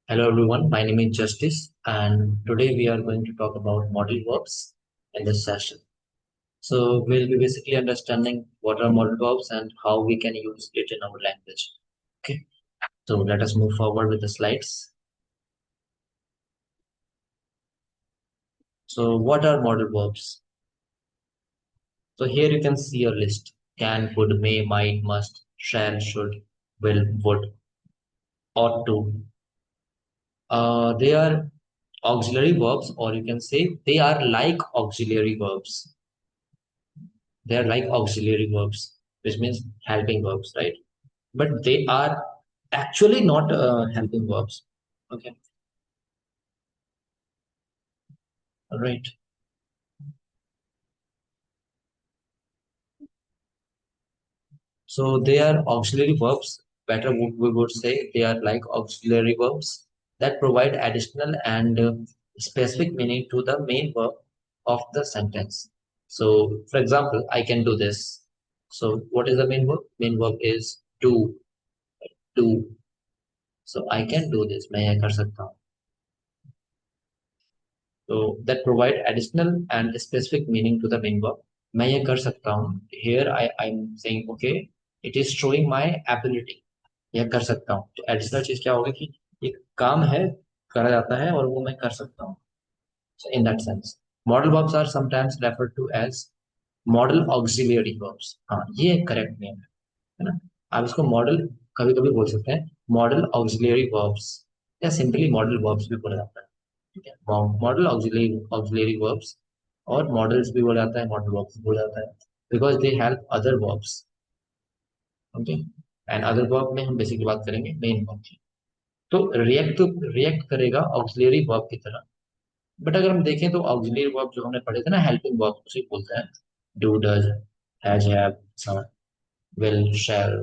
Hello everyone, my name is Justice and today we are going to talk about model verbs in this session. So we'll be basically understanding what are model verbs and how we can use it in our language. Okay, so let us move forward with the slides. So what are model verbs? So here you can see a list: can, could, may, might, must, shall, should, will, would, ought to. They are auxiliary verbs, or you can say they are like auxiliary verbs. They are like auxiliary verbs, which means helping verbs, right? But they are actually not helping verbs. Okay, all right. So they are auxiliary verbs. Better we would say they are like auxiliary verbs that provide additional and specific meaning to the main verb of the sentence. So, for example, I can do this. So, what is the main verb? Main verb is do, do. So, I can do this. मैं यह कर सकता हूँ. So that provide additional and specific meaning to the main verb. मैं ये कर सकता हूँ. Here I'm saying okay, it is showing my ability. यह कर सकता हूँ. तो additional चीज क्या होगी कि एक काम है, करा जाता है और वो मैं कर सकता हूँ. So in that sense, modal verbs are sometimes referred to as model auxiliary verbs. हाँ, ये करेक्ट नेम है ना. आप इसको मॉडल कभी कभी बोल सकते हैं मॉडल ऑक्सिलरी वर्ब्स या सिंपली मॉडल वर्ब्स भी बोला जाता है. ठीक है, मॉडल ऑक्सिलरी ऑक्सिलरी वर्ब्स और मॉडल्स भी बोला जाता है, मॉडल वर्ब्स भी बोला जाता है because they help other verbs. Okay, and other verb में हम बेसिकली बात करेंगे मेन वर्ब की. तो रिएक्ट करेगा ऑक्सिलरी वर्ब की तरह. बट अगर हम देखें तो ऑक्सिलरी वर्ब जो हमने पढ़े थे ना, हेल्पिंग वर्ब उसे बोलते हैं. Do, does, has, have, will, shall,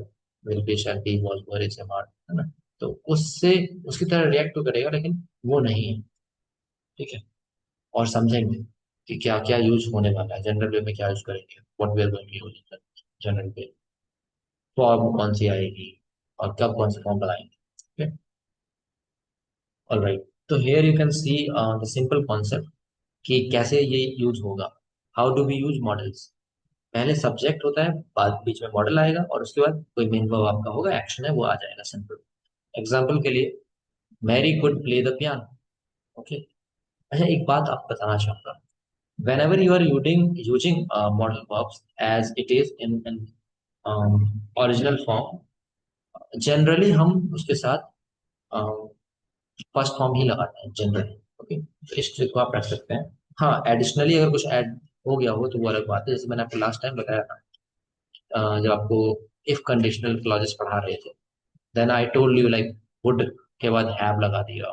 will be, shall be, was, were, is, are, है ना. तो उससे उसकी तरह रिएक्ट तो करेगा लेकिन वो नहीं है. ठीक है, और समझेंगे कि क्या क्या यूज होने वाला है, जनरल वे में क्या यूज करेंगे, what we are going to use general way, form कौन सी आएगी और कब कौन सी फॉर्म लगाएंगे. ऑलराइट, तो here you can see the simple concept कि कैसे ये यूज होगा. How do we use modals. पहले सब्जेक्ट होता है, बाद बीच में मॉडल आएगा और उसके बाद कोई मेन वर्ब आपका होगा, एक्शन है वो आ जाएगा. सिंपल एग्जाम्पल के लिए, Mary could play the piano. Okay, अच्छा एक बात आप बताना चाहूंगा. whenever you are using model verbs as it is in original form, generally हम उसके साथ फर्स्ट फॉर्म ही लगाते हैं जनरली. ओके, तो इस चीज को आप रख सकते हैं. हाँ, एडिशनली अगर कुछ ऐड हो गया हो तो वो अलग बात है, जैसे मैंने आपको लास्ट टाइम बताया था जब आपको इफ कंडीशनल क्लॉजेस पढ़ा रहे थे. Then I told you like would के बाद हैव लगा दिया,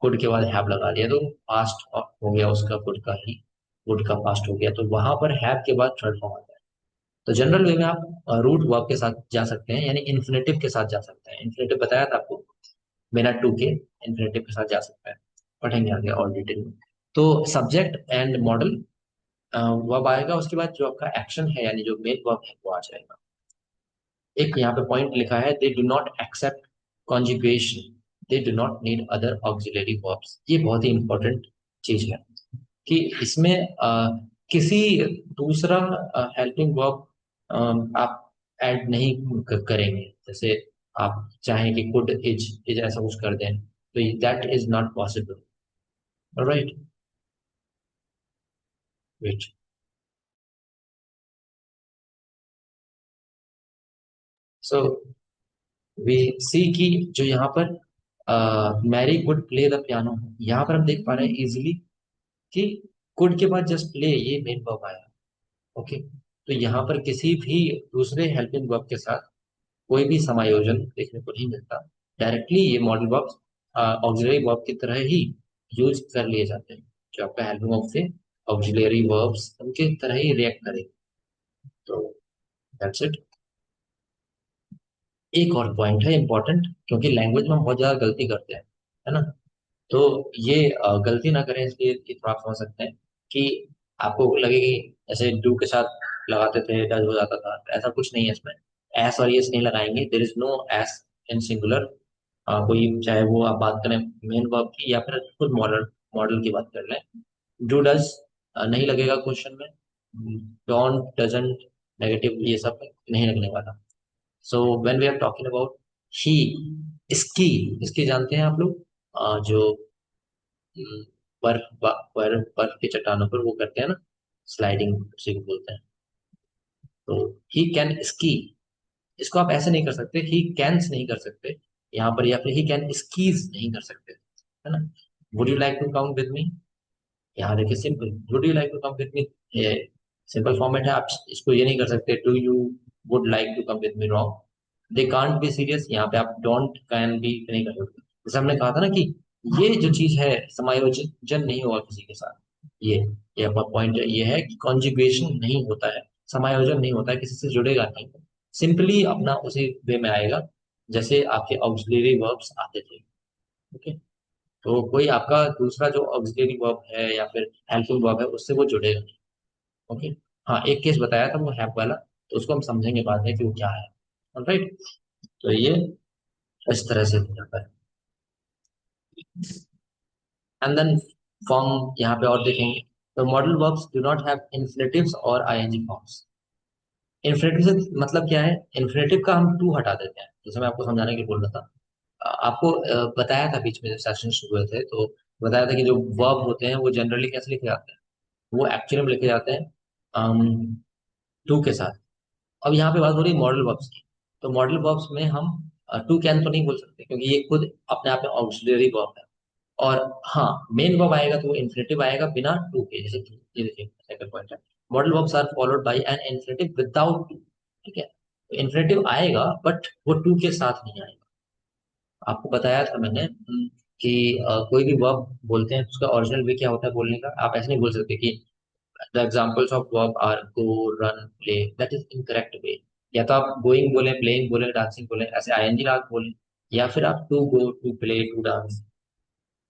कुड के बाद हैव लगा दिया तो पास्ट हो गया उसका, कुड का ही वुड का पास्ट हो गया, तो वहां पर हैव के बाद थर्ड फॉर्म आता है. तो जनरल वे में आप रूट वर्ब के साथ जा सकते हैं, यानी इन्फिनेटिव के साथ जा सकते हैं. इन्फिनेटिव बताया था आपको, बिना टू के इन्फिनेटिव के साथ जा सकते हैं. पढ़ेंगे आगे और डिटेल में. तो सब्जेक्ट एंड मॉडल वर्ब आएगा, उसके बाद जो आपका एक्शन है यानी जो मेन वर्ब है वो आ जाएगा. एक यहाँ पे पॉइंट लिखा है, they do not accept conjugation, they do not need other auxiliary verbs. ये बहुत ही इंपॉर्टेंट चीज है कि इसमें किसी दूसरा हेल्पिंग वर्ब आप ऐड नहीं करेंगे. जैसे आप चाहें कि कुड, इज ऐसा कुछ कर दें तो that is not possible. Right, wait. So we see कि जो यहाँ पर Mary could play the piano, यहाँ पर हम देख पा रहे हैं इजिली कि कुड के बाद जस्ट प्ले ये मेन वर्ब आया. ओके, तो यहाँ पर किसी भी दूसरे हेल्पिंग वर्ब के साथ कोई भी समायोजन देखने को नहीं मिलता. डायरेक्टली ये मॉडल वर्ब्स ऑक्सिलरी वर्ब की तरह ही यूज कर लिए जाते हैं. जो आपका हेल्पिंग वर्ब से ऑक्सिलरी वर्ब्स उनके तरह ही रिएक्ट करेंगे. तो दैट्स इट. एक और पॉइंट है इंपॉर्टेंट, क्योंकि लैंग्वेज में हम बहुत ज्यादा गलती करते हैं, है ना. तो ये गलती ना करें इसलिए ये थोड़ा आप समझ सकते हैं कि आपको लगे कि ऐसे डू के साथ लगाते थे डज हो जाता था, ऐसा कुछ नहीं है इसमें. एस और यस नहीं लगाएंगे, there is no s in singular. कोई चाहे वो आप बात करें मेन वर्ब की या फिर खुद मॉडल मॉडल की बात कर लें। डू डज नहीं लगेगा क्वेश्चन में। डोंट डजंट नेगेटिव ये सब नहीं लगने वाला। So when we are talking about he, इसकी, इसकी जानते हैं आप लोग? जो बर्फ की चट्टानों पर वो करते हैं ना, स्लाइडिंग उसी को बोलते हैं। तो ही कैन स्की, इसको आप ऐसे नहीं कर सकते, ही कैंस नहीं कर सकते यहाँ पर, या फिर ही कैन स्कीज नहीं कर सकते, है ना। Would you like to come with me, यहाँ देखिए simple, would you like to come with me, ये सिंपल फॉर्मेट है। आप इसको ये नहीं कर सकते do you would like to come with me, wrong. They can't be serious, यहाँ पे आप डोंट कैन बी नहीं कर सकते। जैसे हमने कहा था ना कि ये जो चीज है समायोजन नहीं होगा किसी के साथ, ये अपना पॉइंट ये है कि कॉन्जुगेशन नहीं होता है, समायोजन नहीं होता है, किसी से जुड़ेगा नहीं, सिंपली अपना उसी वे में आएगा जैसे आपके ऑक्सिलरी वर्ब्स आते थे। ओके, तो कोई आपका दूसरा जो ऑक्सिलरी वर्ब है या फिर हेल्पिंग वर्ब है उससे वो जुड़ेगा नहीं। ओके। हाँ, एक केस बताया था वो हैप वाला, तो उसको हम समझेंगे बाद में कि वो क्या है। राइट, तो ये इस तरह से हो जाता है। एंड देन फॉर्म यहाँ पे और देखेंगे, तो modal verbs do not have infinitives और आईएनजी फॉर्म्स। इन्फिनेटिव से मतलब क्या है? इन्फिनेटिव का हम टू हटा देते हैं, जैसे मैं आपको समझाने के लिए बोल रहा था। आपको बताया था बीच में जब सेशन शुरू हुए थे, तो बताया था कि जो वर्ब होते हैं वो जनरली कैसे लिखे जाते हैं, वो एक्चुअली में लिखे जाते हैं टू के साथ। अब यहाँ पे बात हो रही है मॉडल वर्ब्स की, तो मॉडल वर्ब्स में हम टू कैन तो नहीं बोल सकते क्योंकि ये खुद अपने आप में ऑक्सिलरी वर्ब है। और हाँ, मेन वर्ब आएगा तो वो इन्फिनेटिव आएगा बिना टू के, जैसे कि ये देखिए सेकंड पॉइंट है, modal verbs are followed by an infinitive without to. ठीक है, तो इन्फिनेटिव आएगा बट वो टू के साथ नहीं आएगा। आपको बताया था मैंने कि कोई भी वर्ब बोलते हैं उसका ओरिजिनल वे क्या होता है बोलने का, आप ऐसे नहीं बोल सकते कि the examples of verb are go, run, play, that is incorrect way. या तो आप गोइंग बोले, प्लेइंग बोले, डांसिंग बोले, ऐसे आईएनजी राग बोले, या फिर आप to go, to play, to dance,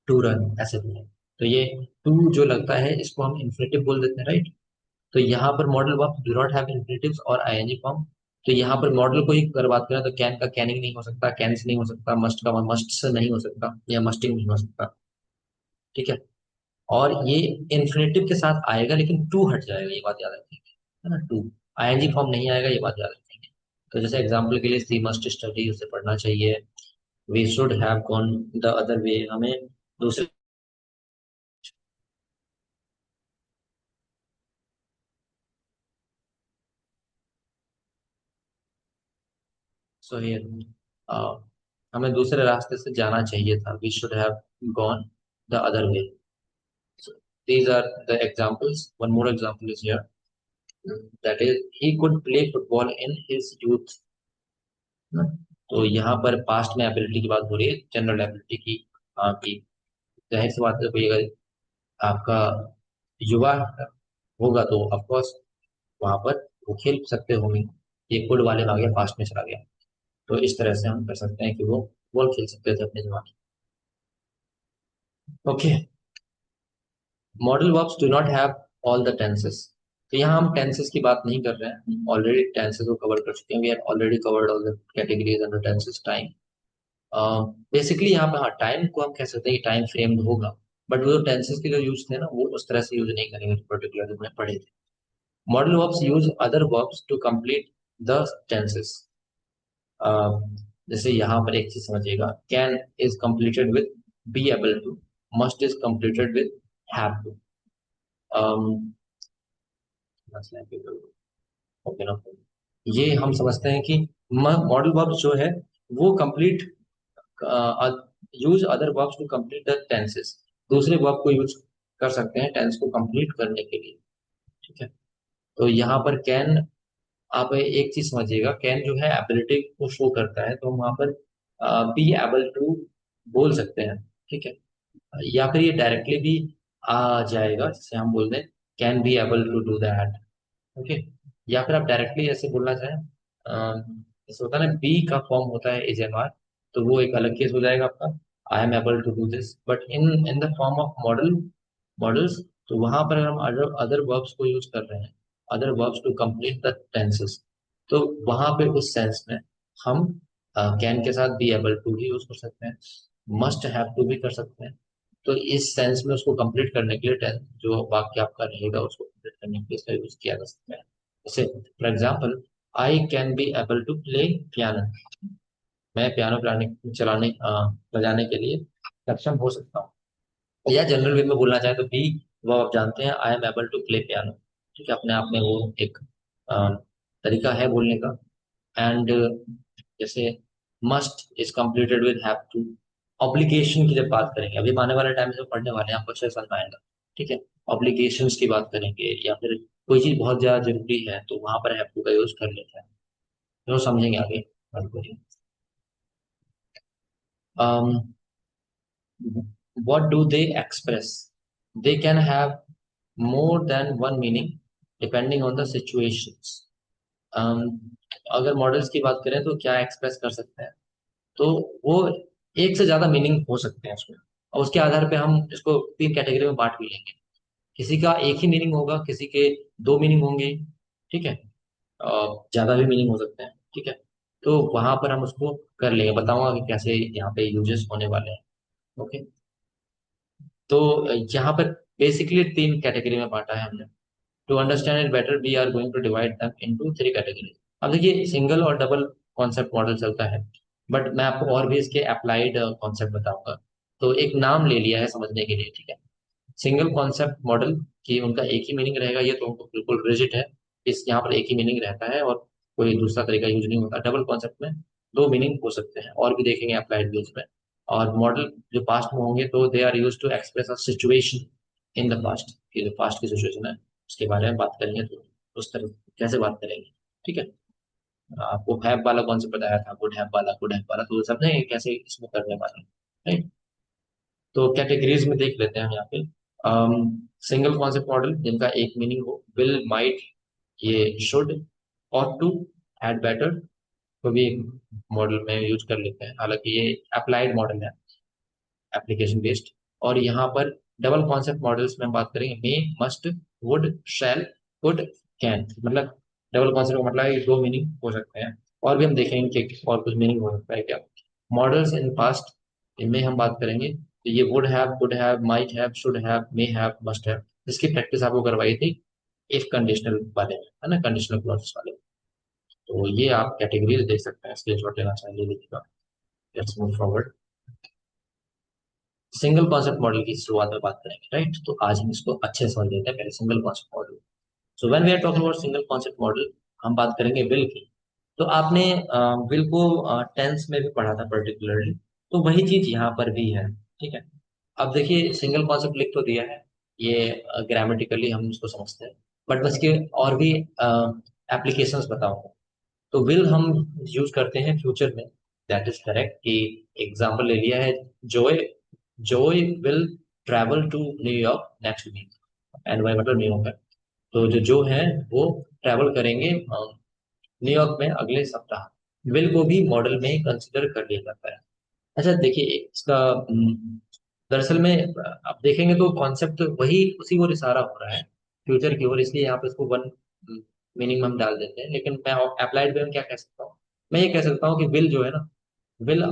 to run ऐसे बोले। तो ये टू जो लगता है इसको हम इन्फिनेटिव बोल देते हैं, राइट। तो यहाँ पर modal verb do not have infinitives और आईएनजी फॉर्म। तो यहाँ पर मॉडल को ही अगर बात करें तो कैन का कैनिंग नहीं हो सकता, कैन से नहीं हो सकता, मस्ट का मस्ट से नहीं हो सकता, या मस्टिंग नहीं हो सकता। ठीक है, और ये इन्फिनेटिव के साथ आएगा लेकिन टू हट जाएगा, ये बात याद रखेंगे, है ना। टू, आईएनजी फॉर्म नहीं आएगा, ये बात याद रखेंगे। तो जैसे एग्जांपल के लिए सी मस्ट स्टडी, उसे पढ़ना चाहिए। We should have gone the other way, हमें दूसरे। सो हियर हमें दूसरे रास्ते से जाना चाहिए था, we should have gone the other way. These are the examples. One more example is here. That is, he could play football in his youth. ना? तो यहाँ पर पास्ट में एबिलिटी की बात हो रही है, जनरल एबिलिटी की। कि जाहिर सी बात है, कोई अगर आपका युवा होगा तो ऑफकोर्स वहां पर वो खेल सकते होंगे। ये कुड वाले में आ गया, पास्ट में चला गया। तो इस तरह से हम कर सकते हैं कि वो बॉल खेल सकते थे अपने जमाने में। Okay, modal verbs do not have all the tenses. तो यहाँ हम टेंसेस की बात नहीं कर रहे हैं, ऑलरेडी टेंसेस को कवर कर चुके हैं, we have already covered all the categories under tenses. Time, basically यहाँ पे हाँ, टाइम को हम कह सकते हैं कि टाइम फ्रेम्ड होगा, बट वो जो टेंसेस के जो यूज थे ना वो उस तरह से यूज नहीं करेंगे पर्टिकुलर जो हमने पढ़े थे। Modal verbs use other verbs to complete the tenses. जैसे यहाँ पर एक चीज समझिएगा, can is completed with be able to, must is completed with have to. Okay ना, ये हम समझते हैं कि मॉडल वर्ब जो है वो complete use other verbs to complete the tenses, दूसरे वर्ब को यूज कर सकते हैं टेंस को कंप्लीट करने के लिए। ठीक है, तो यहाँ पर कैन, आप एक चीज समझिएगा, कैन जो है एबिलिटी को शो करता है, तो हम वहां पर बी एबल टू बोल सकते हैं। ठीक है, या फिर ये डायरेक्टली भी आ जाएगा, जैसे हम बोल दें can be able to do that. Okay, या फिर आप डायरेक्टली ऐसे बोलना चाहें, जैसे होता है ना बी का फॉर्म होता है इज एम आर, तो वो एक अलग केस हो जाएगा आपका, I am able to do this, but in in the form of modals, तो वहां पर हम अदर अदर वर्ब्स को यूज कर रहे हैं, other verbs to complete the tenses. तो वहां पे उस सेंस में हम कैन के साथ बी एबल टू भी यूज कर सकते हैं, मस्ट हैव टू भी कर सकते हैं। तो इस सेंस में उसको कंप्लीट करने के लिए टेंस जो वाक्य आपका रहेगा उसको कंप्लीट करने के लिए इसका यूज किया जा सकता है। जैसे for example, I can be able to play piano. मैं पियानो बजाने के लिए सक्षम हो सकता हूँ। या जनरल वे में बोलना चाहे तो बी, वो आप जानते हैं, I am able to play piano. ठीक है, अपने आप में वो एक अ, तरीका है बोलने का। एंड जैसे must is completed with have to. Obligation की जब बात करेंगे, अभी हम आने वाले टाइम में पढ़ने वाले हैं, आपको अच्छे से समझ में आएगा। ठीक है, ऑब्लिगेशंस की बात करेंगे या फिर कोई चीज बहुत ज्यादा जरूरी है तो वहां पर हैव टू का यूज कर लेते हैं। जो समझेंगे आगे बात करिए। what do they express? They can have more than one meaning depending on the situations. um, अगर मॉडल्स की बात करें तो क्या एक्सप्रेस कर सकते हैं, तो वो एक से ज्यादा मीनिंग हो सकते हैं उसमें, और उसके आधार पे हम इसको तीन कैटेगरी में बांट भी लेंगे। किसी का एक ही मीनिंग होगा, किसी के दो मीनिंग होंगे। ठीक है, ज्यादा भी मीनिंग हो सकते हैं। ठीक है, तो वहां पर हम उसको कर लेंगे, बताऊंगा कि कैसे यहाँ पे यूजेस होने वाले हैं। ओके, तो यहाँ पर बेसिकली तीन कैटेगरी में बांटा है हमने। To understand it better we are going to divide them into three category. अब देखिए, सिंगल और डबल कॉन्सेप्ट मॉडल चलता है, बट मैं आपको और भी इसके अप्लाइड कॉन्सेप्ट बताऊंगा। तो एक नाम ले लिया है समझने के लिए, ठीक है। सिंगल कॉन्सेप्ट मॉडल की उनका एक ही मीनिंग रहेगा, ये तो बिल्कुल रिजिड है। इस यहाँ पर एक ही मीनिंग रहता है और कोई दूसरा तरीका यूज नहीं होता। डबल कॉन्सेप्ट में दो मीनिंग हो सकते हैं, और भी देखेंगे अप्लाइड वे में। और मॉडल जो पास्ट में होंगे तो they are use to express a situation in the past, कि जो पास्ट की सिचुएशन है उसके बारे में बात करेंगे, तो उस तरह कैसे बात करेंगे। ठीक है, आपको हैव वाला कॉन्सेप्ट बताया था, गुड हैव वाला, तो सब ने कैसे इसमें करने वाले हैं, राइट। तो कैटेगरीज में देख लेते हैं हम यहाँ पे। सिंगल कॉन्सेप्ट मॉडल जिनका एक मीनिंग हो, विल, माइट, ये should, ought to, had better, को भी एक मॉडल में यूज कर लेते हैं, हालांकि ये अप्लाइड मॉडल है, एप्लीकेशन बेस्ड। और यहाँ पर डबल कॉन्सेप्ट मॉडल्स में हम बात करेंगे, may, must, would, shall, could, can. मतलब डबल कॉन्सेप्ट का मतलब है कि दो मीनिंग हो सकते हैं, और भी हम देखेंगे कि और कुछ मीनिंग हो सकता है क्या। मॉडल्स इन पास्ट, इनमें हम बात करेंगे तो ये would have, could have, might have, should have, may have, must have, इसकी प्रैक्टिस आपको करवाई थी इफ कंडीशनल वाले में, है ना, कंडीशनल क्लॉजेस वाले में। तो ये आप कैटेगरीज देख सकते हैं, स्क्रीनशॉट लेना चाहिए, लिखिएगा। Let's move forward. Single concept model की शुरुआत में बात करेंगे, राइट। तो आज हम इसको अच्छे से समझ लेते हैं, पहले single concept modal. So when we are talking about single concept modal, हम बात करेंगे विल की। तो आपने विल को टेंस में भी पढ़ा था पर्टिकुलरली, तो वही चीज यहाँ पर भी है। ठीक है, अब देखिए, सिंगल कॉन्सेप्ट लिख तो दिया है, ये ग्रामेटिकली हम इसको समझते हैं, बट बस के और भी एप्लीकेशंस बताऊंगा। तो विल हम यूज करते हैं फ्यूचर में, दैट इज करेक्ट। कि एग्जाम्पल ले लिया है, Joy, Joy will travel to New York next week. And why मतलब न्यूयॉर्क है, तो जो है वो ट्रैवल करेंगे न्यूयॉर्क में अगले सप्ताह। विल को भी मॉडल में कंसिडर कर लिया जाता है। अच्छा देखिए, इसका दरअसल में आप देखेंगे तो कॉन्सेप्ट वही, उसी ओर इशारा हो रहा है, फ्यूचर की ओर, इसलिए यहाँ पे इसको वन मीनिंग में हम डाल देते हैं। लेकिन मैं अप्लाइड वे में क्या कह सकता हूँ, मैं ये कह सकता हूँ कि विल जो है ना, विल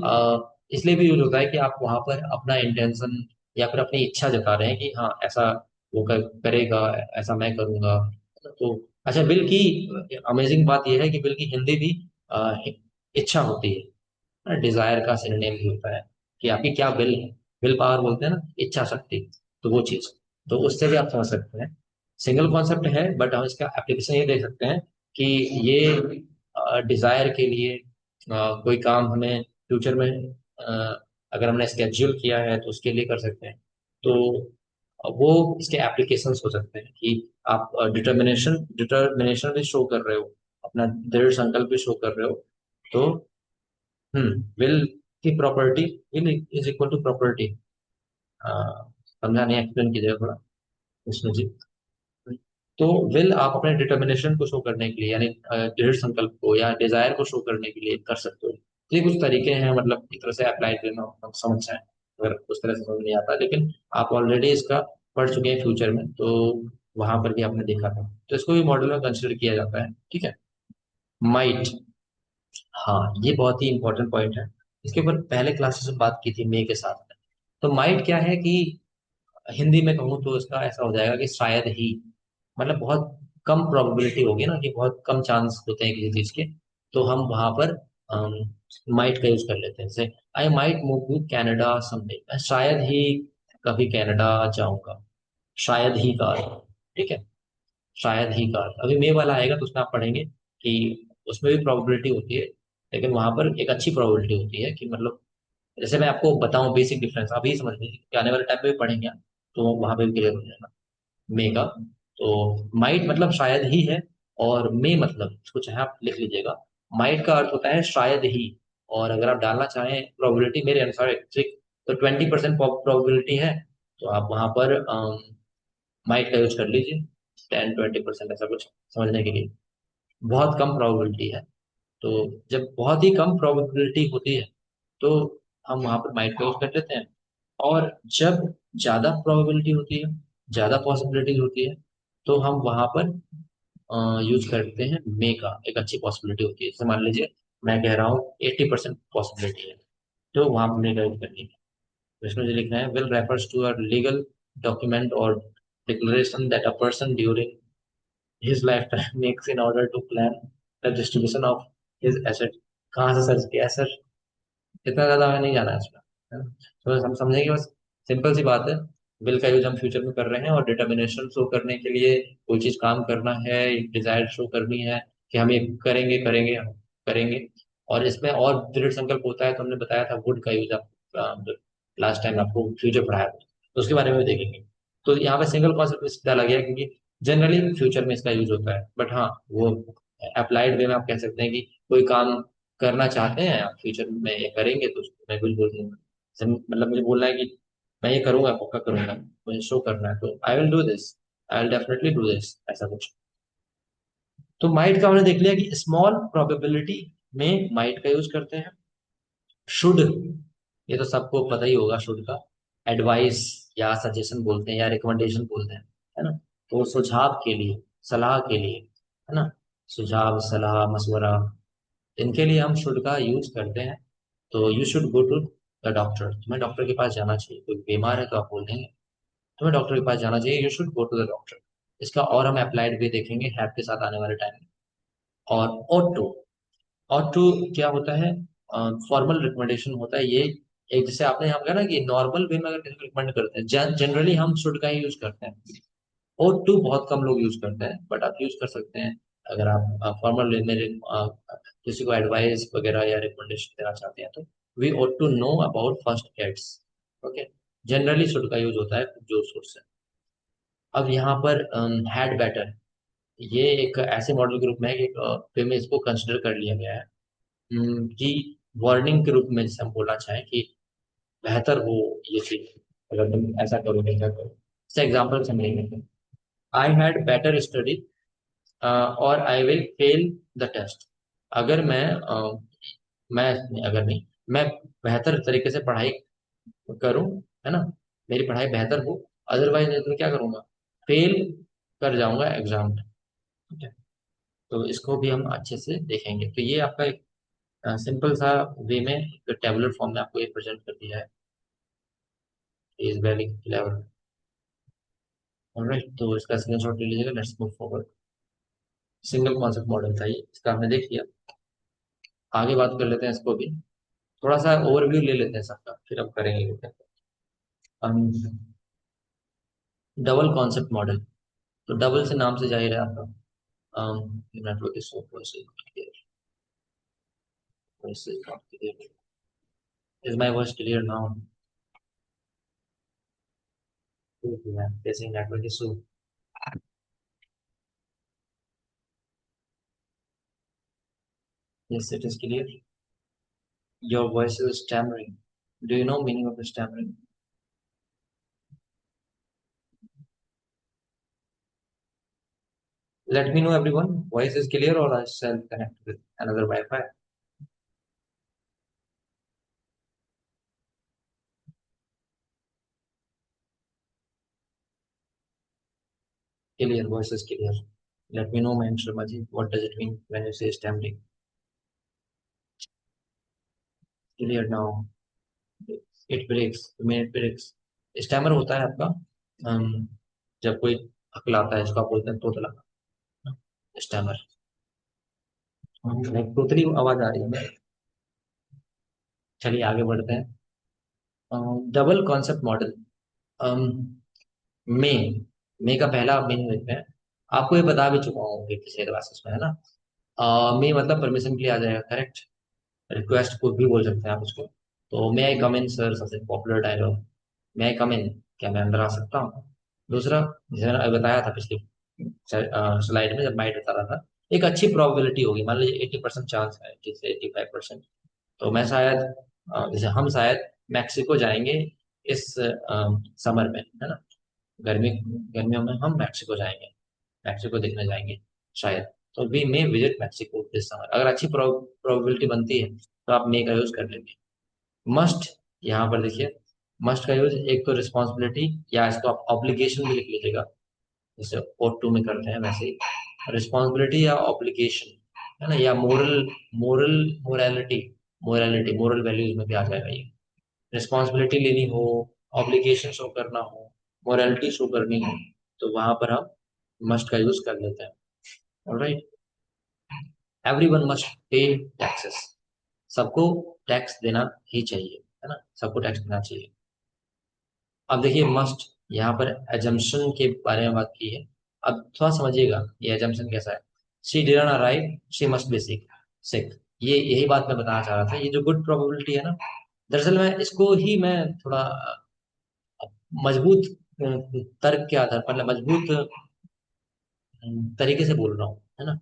इसलिए भी यूज होता है कि आप वहां पर अपना इंटेंशन या फिर अपनी इच्छा जता रहे हैं कि हाँ ऐसा वो करेगा, ऐसा मैं करूंगा। तो अच्छा, विल की अमेजिंग बात यह है कि विल की हिंदी भी इच्छा होती है, डिजायर का सिनोनिम भी होता है, कि आपकी क्या विल है। विल पावर बोलते हैं ना, इच्छा शक्ति, तो वो चीज, तो उससे भी आप समझ सकते हैं। सिंगल कॉन्सेप्ट है, बट हम इसका एप्लीकेशन ये देख सकते हैं कि ये डिजायर के लिए कोई काम हमें फ्यूचर में अगर हमने स्केड्यूल किया है तो उसके लिए कर सकते हैं। तो वो इसके एप्लीकेशंस हो सकते हैं कि आप डिटर्मिनेशन डिटर्मिनेशन भी शो कर रहे हो, अपना दृढ़ संकल्प भी शो कर रहे हो। तो विल की property, will is equal to property, समझा नहीं, एक्सप्लेन कीजिएगा थोड़ा इसमें जी। तो विल आप अपने डिटर्मिनेशन को शो करने के लिए, यानी दृढ़ संकल्प को या डिजायर को शो करने के लिए कर सकते हो। तो ये कुछ तरीके हैं, मतलब एक तरह से अप्लाई करना, हम समझ जाए, अगर उस तरह से समझ नहीं आता, लेकिन आप ऑलरेडी इसका पढ़ चुके हैं फ्यूचर में, तो वहां पर भी आपने देखा था, तो इसको भी मॉडल में कंसिडर किया जाता है। ठीक है, माइट, हाँ, ये बहुत ही इंपॉर्टेंट पॉइंट है। इसके ऊपर पहले क्लासेस में बात की थी मे के साथ में। तो माइट क्या है कि हिंदी में कहूँ तो इसका ऐसा हो जाएगा कि शायद ही, मतलब बहुत कम प्रोबेबिलिटी होगी ना, कि बहुत कम चांस होते हैं किसी चीज के। तो हम वहां पर माइट का यूज कर लेते हैं, जैसे I might move to Canada someday, मैं शायद ही कभी कनाडा जाऊंगा। शायद ही का अर्थ, ठीक है। शायद ही का अर्थ। अभी मे वाला आएगा तो उसमें आप पढ़ेंगे कि उसमें भी प्रोबेबिलिटी होती है, लेकिन वहां पर एक अच्छी प्रोबेबिलिटी होती है कि मतलब, जैसे मैं आपको बताऊं बेसिक डिफरेंस अभी समझ लीजिए कि आने वाले टाइम पे भी पढ़ेंगे आप, तो वहां पे भी क्लियर हो जाएगा मे का। तो माइट मतलब शायद ही है, और मे मतलब, इसको चाहे आप लिख लीजिएगा, माइट का अर्थ होता है शायद ही। और अगर आप डालना चाहें प्रोबेबिलिटी मेरे अनुसार ट्रिक, तो 20% प्रोबेबिलिटी है, तो आप वहां पर माइट का यूज कर लीजिए। 10-20% ऐसा कुछ समझने के लिए, बहुत कम प्रोबेबिलिटी है। तो जब बहुत ही कम प्रोबेबिलिटी होती है तो हम वहां पर माइट का यूज कर लेते हैं। और जब ज्यादा प्रोबेबिलिटी होती है, ज्यादा पॉसिबिलिटीज होती है, तो हम वहां पर यूज करते हैं मे का। एक अच्छी पॉसिबिलिटी होती है, जैसे मान लीजिए मैं कह रहा हूँ 80% पॉसिबिलिटी है, तो वहां पर मे का यूज करनी है। तो इसमें जो लिखना है, will refers to a legal document और declaration that a person during his lifetime makes in order to plan the distribution of his asset। कहाँ से सर्च किया सर, इतना ज्यादा हमें नहीं जाना है इसमें, है ना। तो बस हम समझेंगे, बस सिंपल सी बात है। विल का यूज हम फ्यूचर में कर रहे हैं, और डिटर्मिनेशन शो करने के लिए, कोई चीज काम करना है, डिजायर शो करनी है कि हम ये करेंगे करेंगे हम करेंगे। और इसमें और दृढ़ संकल्प होता है, तो हमने बताया था वुड का यूज, आप लास्ट टाइम आपको फ्यूचर पढ़ाया था, तो उसके बारे में भी देखेंगे। तो यहाँ पे सिंगल कॉन्सेप्ट डाला गया है, क्योंकि जनरली फ्यूचर में इसका यूज होता है, बट हाँ वो अप्लाइड वे में आप कह सकते हैं कि कोई काम करना चाहते हैं आप फ्यूचर में, ये करेंगे तो उसको मैं बिल्कुल दूंगा। मतलब मुझे बोलना है कि मैं ये करूंगा, पक्का करूंगा, मुझे शो करना है, तो I will do this, I will definitely do this, ऐसा कुछ। तो माइट का हमने देख लिया कि स्मॉल प्रोबेबिलिटी में माइट का यूज करते हैं। शुड, ये तो सबको पता ही होगा, शुड का एडवाइस या सजेशन बोलते हैं, या रिकमेंडेशन बोलते हैं, है ना। तो सुझाव के लिए, सलाह के लिए, है ना, सुझाव सलाह मशवरा, इनके लिए हम शुड का यूज करते हैं। तो you should go to the doctor, तुम्हें डॉक्टर के पास जाना चाहिए। कोई बीमार है तो आप बोल देंगे तुम्हें डॉक्टर के पास जाना चाहिए, you should go to the doctor. इसका और हम अप्लाइड भी देखेंगे हैव के साथ आने वाले टाइम में। और ought to, ought to क्या होता है, फॉर्मल रिकमेंडेशन होता है ये। एक जैसे आपने यहाँ कहा ना कि नॉर्मल वे में अगर किसी को रिकमेंड करते हैं, जनरली हम शुड का ही यूज करते हैं। ought to बहुत कम लोग यूज करते हैं, बट आप यूज कर सकते हैं अगर आप फॉर्मल वे में किसी को एडवाइस वगैरह या रिकमेंडेशन देना चाहते हैं, तो we ought to know about first aids. Okay, generally should का यूज होता है जो सोर्स है। अब यहाँ पर हैड बेटर, ये एक ऐसे मॉडल के रूप में है कि वे में इसको कंसिडर कर लिया गया है, कि वार्निंग के रूप में, जैसे हम बोलना चाहें कि बेहतर हो ये चीज, अगर तुम ऐसा करो ऐसा करो। जैसे एग्जाम्पल समझेंगे, आई हैड बेटर स्टडी और I will fail the test. अगर मैं अगर नहीं, मैं बेहतर तरीके से पढ़ाई करूं, है ना, मेरी पढ़ाई बेहतर हो, अदरवाइज नहीं तो मैं क्या करूंगा, फेल कर जाऊंगा एग्जाम में। ठीक है, तो इसको भी हम अच्छे से देखेंगे। तो ये आपका एक सिंपल सा वे में टेबुलर फॉर्म में आपको ये प्रेजेंट कर दिया है, इज वेरी क्लेवर। ऑलराइट, तो इसका स्क्रीनशॉट ले लीजिएगा, let's move forward. Single concept model था ये, इसका हमने देख लिया। आगे बात कर लेते हैं इसको भी, थोड़ा सा ओवरव्यू ले लेते हैं सबका, फिर हम करेंगे हम डबल कॉन्सेप्ट मॉडल। तो डबल से नाम से जाहिर है आपका, network is so clear, is my voice clear now? कैसे network issue? Yes it is clear. Your voice is stammering, do you know meaning of stammering? Let me know everyone. Voice is clear or I shall connect with another Wi-Fi. Clear, voice is clear. Let me know, Mahendra Sharma ji, what does it mean when you say stammering? Clear now, it breaks, it breaks. Stammer होता है आपका जब कोई हकलाता है, इसको आप बोलते हैं तोतला, स्टैमर। तोतली आवाज आ रही है। चलिए आगे बढ़ते हैं। Double concept model. May may का पहला मीनिंग देखते हैं। आपको ये बता भी चुका हूँ कि पिछले क्लासेस में, है ना। मे मतलब परमिशन के लिए आ जाएगा, करेक्ट। रिक्वेस्ट को भी बोल सकते हैं आप उसको। तो मे आई कम इन सर, सबसे पॉपुलर डायलॉग। मे आई कम इन, क्या मैं अंदर आ सकता हूँ। दूसरा, जैसे मैंने अभी बताया था पिछली स्लाइड में जब माइट बता रहा था, एक अच्छी प्रोबेबिलिटी होगी, मान लीजिए 80% चांस है, जैसे 85%। तो मैं शायद जैसे हम शायद मैक्सिको जाएंगे इस समर में, है ना। गर्मी गर्मियों में हम मैक्सिको जाएंगे, मैक्सिको देखने जाएंगे शायद। तो we may visit Mexico this summer, अगर अच्छी प्रोबेबिलिटी बनती है तो आप मे का यूज कर लेंगे। मस्ट, यहाँ पर देखिए, मस्ट का यूज एक तो रिस्पॉन्सिबिलिटी, या इसको आप ऑब्लिगेशन भी लिख लीजिएगा, जैसे O2 में करते हैं वैसे ही। रिस्पॉन्सिबिलिटी या ऑब्लिगेशन, है ना, या moral, moral morality, morality moral values में भी आ जाएगा ये। रिस्पॉन्सिबिलिटी लेनी हो, ऑब्लिगेशन शो करना हो, मोरालिटी शो करनी हो, तो वहां पर हम मस्ट का यूज कर लेते हैं। Alright. Everyone must pay taxes, सबको टैक्स देना ही चाहिए, है ना, सबको टैक्स देना चाहिए। अब देखिए मस्ट, यहाँ पर एजम्पशन के बारे में बात की है। अब थोड़ा समझिएगा ये एजम्पशन कैसा है। She didn't arrive, she must be sick, sick. ये यही बात मैं बताना चाह रहा था, ये जो गुड प्रोबेबिलिटी है ना, दरअसल मैं इसको ही मैं थोड़ा मजबूत तर्क के आधार पर, मतलब मजबूत तरीके से बोल रहा हूँ, है ना।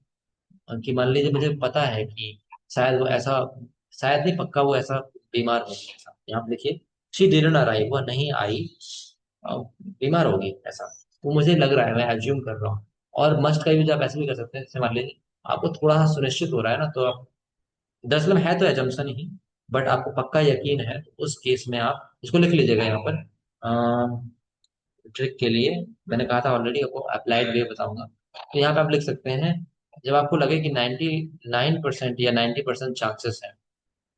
कि मान लीजिए मुझे पता है कि शायद वो ऐसा, शायद नहीं पक्का वो ऐसा बीमार होगी, ऐसा। यहाँ पे देखिए, शी डिडंट अराइव, वह नहीं आई, बीमार होगी ऐसा, वो मुझे लग रहा है, मैं एज्यूम कर रहा हूँ। और मस्ट का यूज आप ऐसे भी कर सकते हैं, जैसे मान लीजिए आपको थोड़ा सा सुनिश्चित हो रहा है ना, तो आप, दरअसल में है तो एजम्पशन ही, बट आपको पक्का यकीन है, तो उस केस में आप इसको लिख लीजिएगा यहाँ पर। ट्रिक के लिए मैंने कहा था ऑलरेडी, आपको अप्लाइड वे बताऊंगा। तो यहाँ पे आप लिख सकते हैं, जब आपको लगे कि 99% या 90% चांसेस है,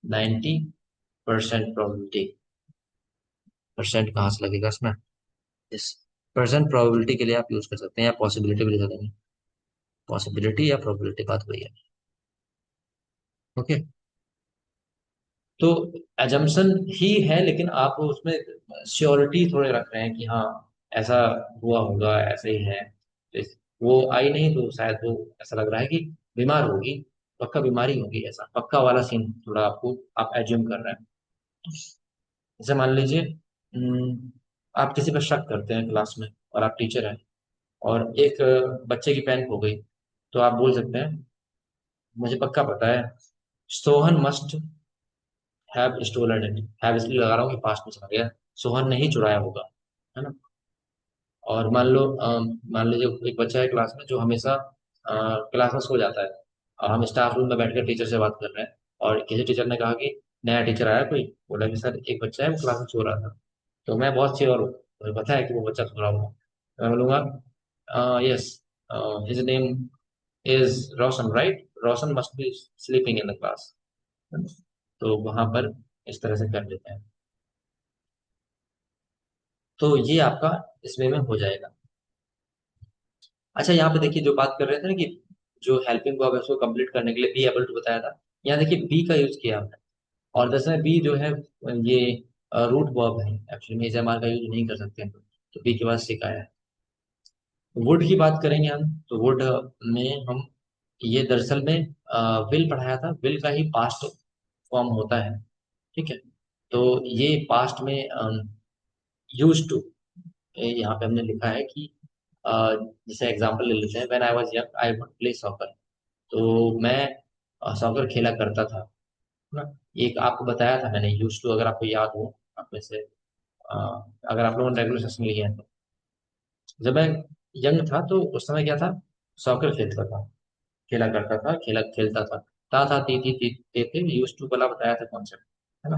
90% प्रोबेबिलिटी, परसेंट कहाँ से लगेगा इसमें, इस परसेंट प्रोबेबिलिटी के लिए आप यूज कर सकते हैं, या पॉसिबिलिटी भी लिख देंगे, पॉसिबिलिटी या प्रोबेबिलिटी, बात वही है। ओके। तो एजम्पशन ही है, लेकिन आप उसमें श्योरिटी थोड़े रख रहे हैं कि हाँ ऐसा हुआ होगा, ऐसा ही है। तो वो आई नहीं तो शायद वो, ऐसा लग रहा है कि बीमार होगी, पक्का बीमारी होगी, ऐसा पक्का वाला सीन थोड़ा आपको, आप एज्यूम कर रहे हैं। जैसे मान लीजिए आप किसी पर शक करते हैं क्लास में, और आप टीचर हैं, और एक बच्चे की पेन खो गई, तो आप बोल सकते हैं, मुझे पक्का पता है Sohan must have stolen it. Have इसलिए लगा रहा हूँ कि पास्ट में चला गया, सोहन ने ही चुराया होगा, है ना। और मान लीजिए एक बच्चा है क्लास में जो हमेशा क्लास में सो जाता है, और हम स्टाफ रूम में बैठकर टीचर से बात कर रहे हैं, और किसी टीचर ने कहा कि नया टीचर आया कोई, बोला कि सर एक बच्चा है वो क्लास में सो रहा था। तो मैं बहुत श्योर हूँ, मुझे पता है कि वो बच्चा सो रहा होगा, तो मैं बोलूंगा yes, his name is Roshan, right, Roshan must be sleeping in the class. तो वहां पर इस तरह से कर देते हैं। तो ये आपका इसमें में हो जाएगा। अच्छा, यहाँ पे देखिए जो बात कर रहे थे ना, कि जो हेल्पिंग वर्ब है उसको कंप्लीट करने के लिए बी एबल टू बताया था, यहाँ देखिए बी का यूज किया हमने। और दरअसल बी जो है ये रूट वर्ब है, एक्चुअली में एमआर का यूज नहीं कर सकते हैं, तो बी के बाद सिखाया है। वुड की बात करेंगे हम, तो वुड में हम, ये दरअसल में विल पढ़ाया था, विल का ही पास्ट फॉर्म होता है, ठीक है। तो ये पास्ट में यूज टू, यहाँ पे हमने लिखा है कि अ, जैसे एग्जांपल ले लेते हैं, when I was young I would play soccer. तो मैं सॉकर खेला करता था, है ना। एक आपको बताया था मैंने यूज टू, अगर आपको याद हो, आप में से अ, अगर आप लोगों ने रेगुलर सेशन लिए हैं तो, जब मैं यंग था तो उस समय क्या था, सॉकर खेलता था, खेला करता था, खेला खेलता था, था ती थी थे थे, यूज टू वाला बताया था कॉन्सेप्ट, है ना।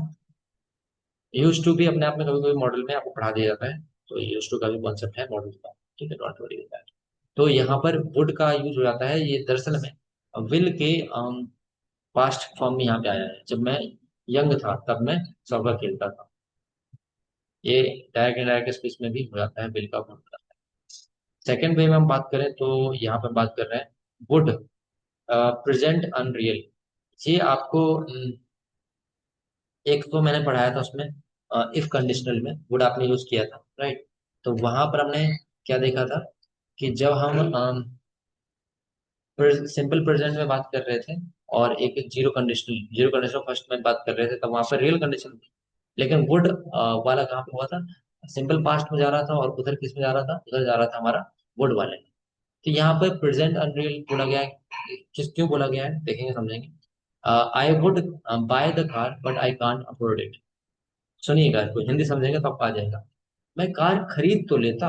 यूज टू भी अपने आप में कभी कभी मॉडल में आपको पढ़ा दिया जाता है, तो यूज टू का भी कॉन्सेप्ट है मॉडल का, ठीक है, डोंट वरी विद दैट। तो यहाँ पर वुड का यूज हो जाता है, ये दरअसल में विल के पास्ट फॉर्म में यहाँ पे आया है। जब मैं यंग था तब मैं सॉकर खेलता था। ये डायरेक्ट इनडायरेक्ट स्पीच में भी हो जाता है, बिल का होता है। सेकेंड वे में हम बात करें तो यहाँ पे बात कर रहे हैं वुड प्रेजेंट अनरियल। ये आपको एक तो मैंने पढ़ाया था उसमें, इफ कंडीशनल में वुड आपने यूज किया था, राइट। तो वहां पर हमने क्या देखा था कि जब हम सिंपल प्रेजेंट में बात कर रहे थे और एक जीरो कंडीशनल फर्स्ट में बात कर रहे थे, तब वहां पर रियल कंडीशन थी। लेकिन वुड वाला कहाँ पे हुआ था, सिंपल पास्ट में जा रहा था और उधर किस में जा रहा था, उधर जा रहा था हमारा वुड वाले में। तो यहाँ पर प्रेजेंट अनरियल बोला गया है, किस क्यों बोला गया है देखेंगे समझेंगे। I would by the car but I can't afford it. सुनिएगा, इसको हिंदी समझेंगे तो आपको आ जाएगा। मैं कार खरीद तो लेता,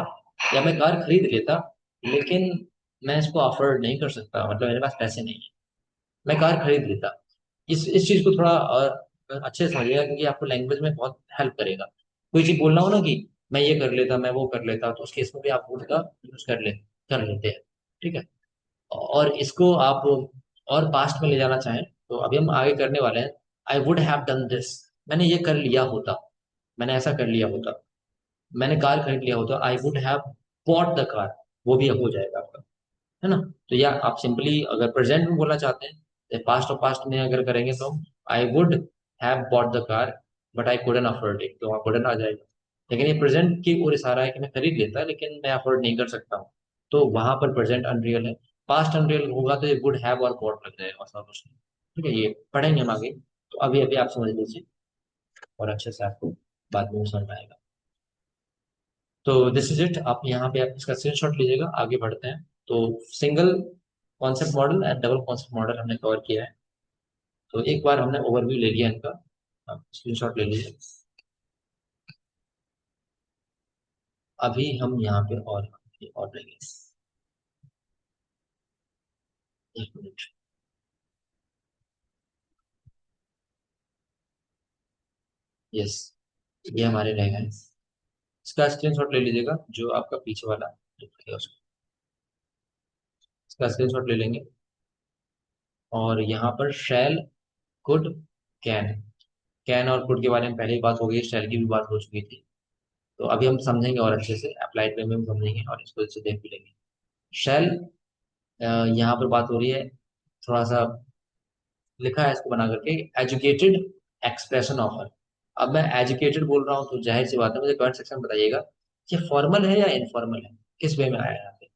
या मैं कार खरीद लेता, लेकिन मैं इसको अफोर्ड नहीं कर सकता, मतलब मेरे पास पैसे नहीं है। मैं कार खरीद लेता। इस चीज को थोड़ा अच्छे से समझिएगा, क्योंकि आपको लैंग्वेज में बहुत हेल्प करेगा। कोई चीज बोलना हो ना कि मैं ये कर लेता, मैं वो कर लेता, तो उसके इसमें भी आप वुड का यूज कर लेते हैं। ठीक है। और इसको आप और पास्ट में ले जाना चाहें तो अभी हम आगे करने वाले हैं। I would have done this, मैंने ये कर लिया होता, मैंने ऐसा कर लिया होता। मैंने कार खरीद लिया होता, I would have bought the car, वो भी हो जाएगा आपका, है ना। तो या आप सिंपली अगर प्रेजेंट में बोलना चाहते हैं, पास्ट और पास्ट में अगर करेंगे तो I would have bought the car but I couldn't afford it, तो वहाँ कुडन आ जाएगा। लेकिन ये प्रेजेंट की ओर इशारा है कि मैं खरीद लेता लेकिन मैं अफोर्ड नहीं कर सकता हूँ, तो वहां पर प्रेजेंट अनरियल है। पास्ट अनरियल होगा तो ये वुड हैव और बॉट लग जाएगा, ऐसा कुछ नहीं। ठीक है, ये पढ़ेंगे हम आगे। तो अभी अभी आप समझ लीजिए और अच्छे से आपको बाद में समझ में आएगा। तो दिस इज इट, आप यहाँ पे आप इसका स्क्रीनशॉट लीजिएगा, आगे बढ़ते हैं। तो single concept model and double concept model हमने कवर किया है। तो एक बार हमने ओवरव्यू ले लिया इनका, आप स्क्रीनशॉट ले लीजिए। अभी हम यहाँ पे और लेंगे, एक मिनट। यस, ये हमारे रह गए। इसका स्क्रीनशॉट ले लीजिएगा, जो आपका पीछे वाला दिखेगा उसको, इसका स्क्रीनशॉट ले लेंगे। और यहाँ पर शैल, कुड, कैन, कैन और कुड के बारे में पहले ही बात हो गई, शैल की भी बात हो चुकी थी। तो अभी हम समझेंगे और अच्छे से अप्लाइड वे में भी समझेंगे और इसको अच्छे से देख भी लेंगे। शेल, यहाँ पर बात हो रही है, थोड़ा सा लिखा है इसको बना करके, एजुकेटेड एक्सप्रेशन ऑफ हर। अब मैं एजुकेटेड बोल रहा हूँ तो जाहिर सी बात है, मुझे कमेंट सेक्शन में बताइएगा कि फॉर्मल है या इनफॉर्मल है, किस वे में आया है यहाँ पे।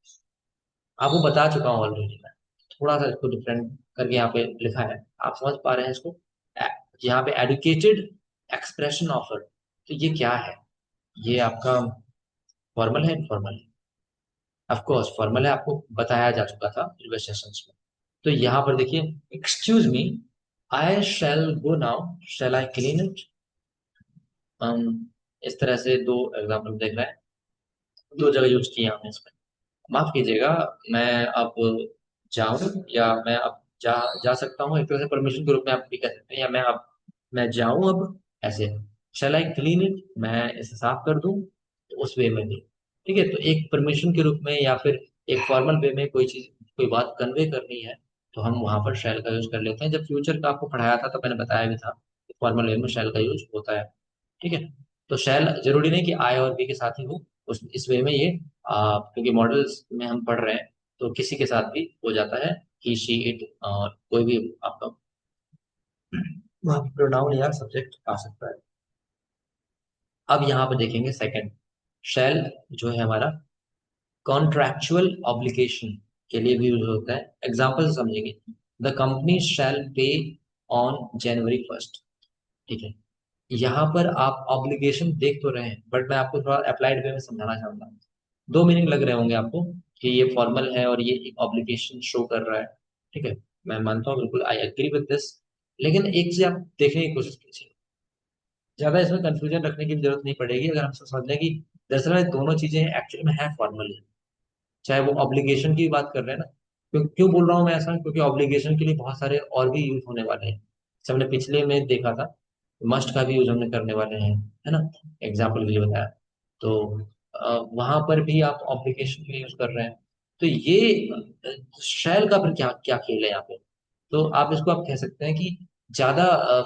आपको बता चुका हूँ ऑलरेडी मैं, थोड़ा सा इसको डिफरेंट करके यहाँ पे लिखा है, आप समझ पा रहे हैं इसको। ए- यहाँ पे एडुकेटेड एक्सप्रेशन ऑफर, तो ये क्या है, ये आपका फॉर्मल है इनफॉर्मल है। ऑफ कोर्स फॉर्मल है, आपको बताया जा चुका था प्रीवियस सेशंस में। तो यहाँ पर देखिए, excuse me, I shall go now, shall I clean it. इस तरह से दो एग्जाम्पल देख रहे हैं, दो जगह यूज किए हमने इसमें। माफ कीजिएगा, मैं अब जाऊं या मैं अब जा सकता हूँ, एक तरह से परमिशन के रूप में आप भी कह सकते हैं, या मैं जाऊं अब, ऐसे। शैल आई क्लीन इट, मैं इसे साफ कर दूं, तो उस वे में भी ठीक है। तो एक परमिशन के रूप में या फिर एक फॉर्मल वे में कोई चीज, कोई बात कन्वे करनी है, तो हम वहां पर शैल का यूज कर लेते हैं। जब फ्यूचर का आपको पढ़ाया था तो मैंने बताया भी था कि फॉर्मल वे में शैल का यूज होता है। ठीक है। तो शैल जरूरी नहीं कि आई और बी के साथ ही हो, उस इस वे में ये क्योंकि मॉडल्स में हम पढ़ रहे हैं, तो किसी के साथ भी हो जाता है, ही शी इट, कोई भी आपका वहाँ प्रोनाउन या सब्जेक्ट आ सकता है। अब यहाँ पे देखेंगे सेकंड, शैल जो है हमारा कॉन्ट्रैक्चुअल ऑब्लिगेशन के लिए भी यूज होता है। एग्जाम्पल समझेंगे, द कंपनी शैल पे ऑन January 1st। ठीक है। यहाँ पर आप ऑब्लिगेशन देख तो रहे हैं, बट मैं आपको थोड़ा अप्लाइड वे में समझाना चाहूंगा। दो मीनिंग लग रहे होंगे आपको कि ये फॉर्मल है और ये एक ऑब्लिगेशन शो कर रहा है। ठीक है, मैं मानता हूँ, बिल्कुल आई एग्री विद दिस। लेकिन एक चीज आप देखने की कोशिश कीजिए, ज्यादा इसमें कंफ्यूजन रखने की भी जरूरत नहीं पड़ेगी अगर हम समझ लें कि दरअसल ये दोनों चीजें एक्चुअली में है फॉर्मल, चाहे वो ऑब्लिगेशन की बात कर रहे हैं ना। क्यों बोल रहा हूँ मैं ऐसा, क्योंकि ऑब्लिगेशन के लिए बहुत सारे और भी यूज होने वाले हैं, जैसे हमने पिछले में देखा था, मस्ट का भी यूज हमने करने वाले हैं, है ना, एग्जाम्पल के लिए बताया। तो वहां पर भी आप ऑब्लिगेशन के लिए यूज कर रहे हैं। तो ये शैल का फिर क्या क्या खेल है यहाँ पे। तो आप इसको आप कह सकते हैं कि ज्यादा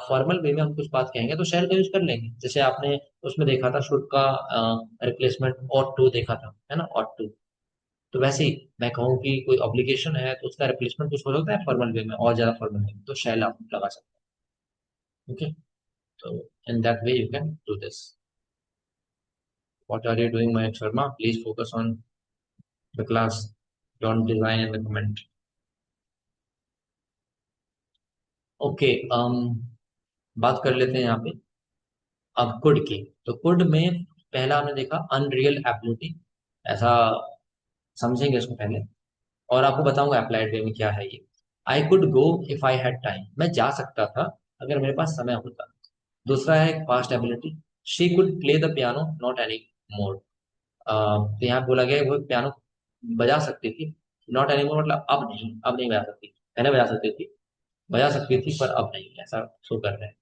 फॉर्मल वे में हम कुछ बात कहेंगे तो शैल का यूज कर लेंगे। जैसे आपने उसमें देखा था शुड का रिप्लेसमेंट ऑट टू देखा था, है ना, ऑट टू। तो वैसे ही मैं कहूँ कि कोई ऑब्लिगेशन है तो उसका रिप्लेसमेंट कुछ हो सकता है फॉर्मल वे में, और ज्यादा फॉर्मल वे में, तो शैल आप लगा सकते हैं। ओके, तो in that way you can do this. What are you doing, Mayank Sharma? Please focus on the class. Don't design in the comment. Okay, बात कर लेते हैं यहाँ पे अब कुड की। तो कुड में पहला हमने देखा अनरियल एबिलिटी, ऐसा समझेंगे इसको पहले, और आपको बताऊंगा अप्लाइड वे में क्या है ये। I could go if I had time, मैं जा सकता था अगर मेरे पास समय होता। दूसरा है past ability, she could play the piano not any more. तो यहाँ बोला गया है वो पियानो बजा सकती थी, नॉट एनी मोर मतलब अब नहीं, अब नहीं बजा सकती, पहले बजा सकती थी, बजा सकती थी पर अब नहीं, ऐसा शो कर रहे हैं।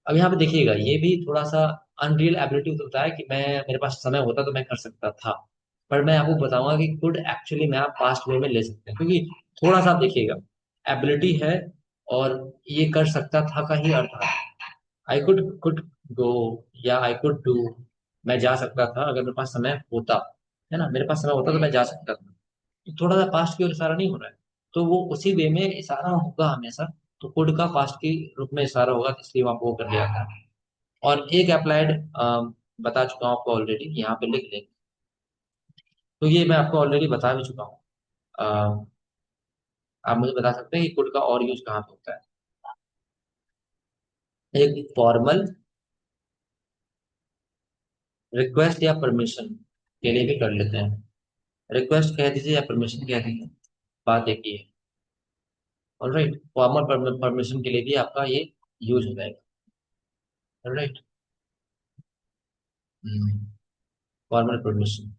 अब यहाँ पे देखिएगा ये भी थोड़ा सा अनरियल एबिलिटी होता है कि मैं, मेरे पास समय होता तो मैं कर सकता था। पर मैं आपको बताऊंगा कि कुड एक्चुअली मैं आप पास्ट वे में ले सकते हैं, क्योंकि थोड़ा सा आप देखिएगा एबिलिटी है और ये कर सकता था का ही अर्थ है। आई कुड गो या आई कुड डू, मैं जा सकता था अगर मेरे पास समय होता, है ना, मेरे पास समय होता तो मैं जा सकता था। तो थोड़ा सा पास्ट की ओर इशारा नहीं हो रहा है, तो वो उसी वे में इशारा होगा हमेशा। तो कुड का पास्ट के रूप में इशारा होगा, तो इसलिए वहां पर वो कर लिया था। और एक अप्लाइड बता चुका हूँ आपको ऑलरेडी, यहाँ पे लिख लें। तो ये मैं आपको ऑलरेडी बता भी चुका हूँ। अ, आप मुझे बता सकते हैं कि कुड का और यूज कहाँ पे होता है। एक फॉर्मल रिक्वेस्ट या परमिशन के लिए भी कर लेते हैं। रिक्वेस्ट कह दीजिए या परमिशन कह दीजिए, बात एक ही है। ऑलराइट, फॉर्मल परमिशन के लिए भी आपका ये यूज हो जाएगा। ऑलराइट, फॉर्मल परमिशन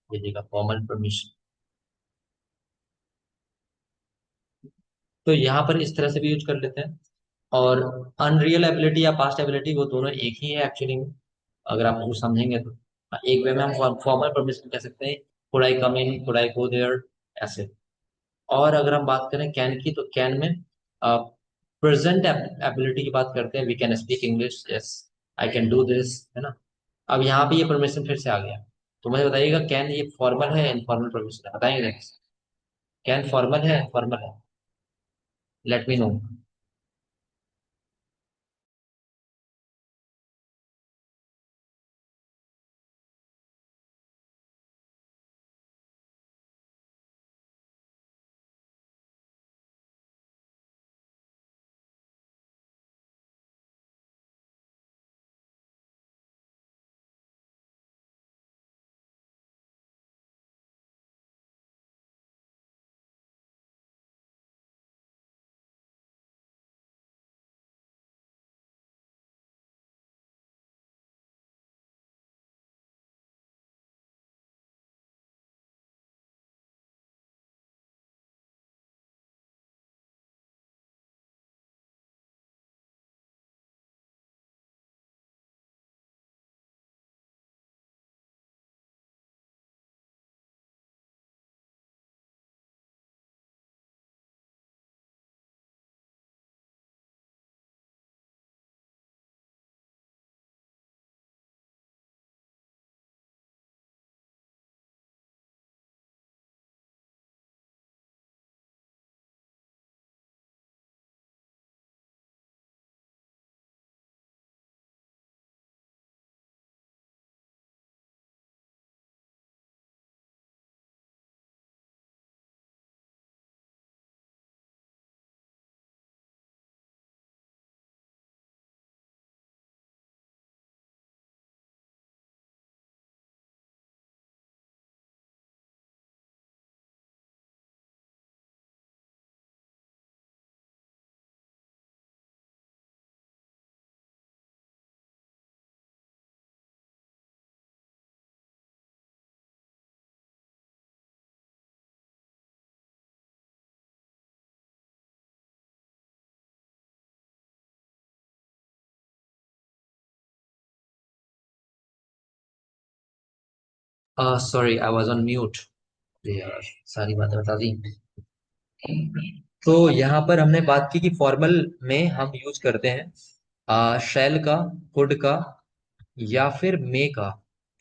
दीजिएगा, फॉर्मल परमिशन। तो यहाँ पर इस तरह से भी यूज कर लेते हैं। और अनरियल एबिलिटी या पास्ट एबिलिटी वो दोनों एक ही है एक्चुअली में, अगर आप कुछ समझेंगे तो। एक वे में हम फॉर्मल परमिशन कह सकते हैं, could I come in, could I go there, ऐसे। और अगर हम बात करें कैन की, तो कैन में प्रेजेंट एबिलिटी की बात करते हैं, we can speak English, yes, I can do this, है ना। अब यहाँ पे ये परमिशन फिर से आ गया। तो मुझे बताइएगा कैन ये फॉर्मल है इनफॉर्मल परमिशन है, बताएंगे। कैन फॉर्मल है फॉर्मल है, let me know. Sorry, I was on mute. यार, सारी बातें बता दी। तो यहाँ पर हमने बात की कि फॉर्मल में हम यूज करते हैं शैल का, कुड का, या फिर मे का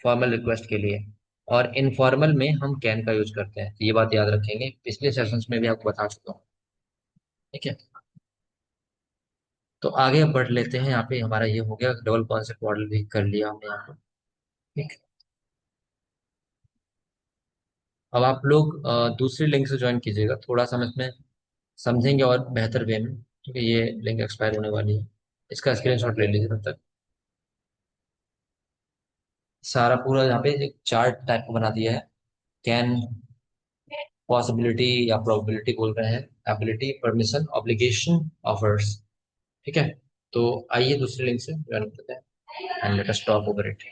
फॉर्मल रिक्वेस्ट के लिए, और इनफॉर्मल में हम कैन का यूज करते हैं। ये बात याद रखेंगे, पिछले सेशंस में भी आपको बता चुका हूँ। ठीक है, तो आगे अब बढ़ लेते हैं। यहाँ पे हमारा ये हो गया, डबल कॉन्सेप्ट मॉडल भी कर लिया हमने यहाँ पे। ठीक, अब आप लोग दूसरी लिंक से ज्वाइन कीजिएगा, थोड़ा सा हम इसमें समझेंगे और बेहतर वे में, क्योंकि ये लिंक एक्सपायर होने वाली है। इसका स्क्रीनशॉट ले लीजिए तब तक। सारा पूरा यहाँ पे एक चार्ट टाइप का बना दिया है। कैन, पॉसिबिलिटी या प्रोबेबिलिटी बोल रहे हैं, एबिलिटी, परमिशन, ऑब्लिगेशन, ऑफर्स। ठीक है, तो आइए दूसरे लिंक से ज्वाइन करते हैं and let us talk over it.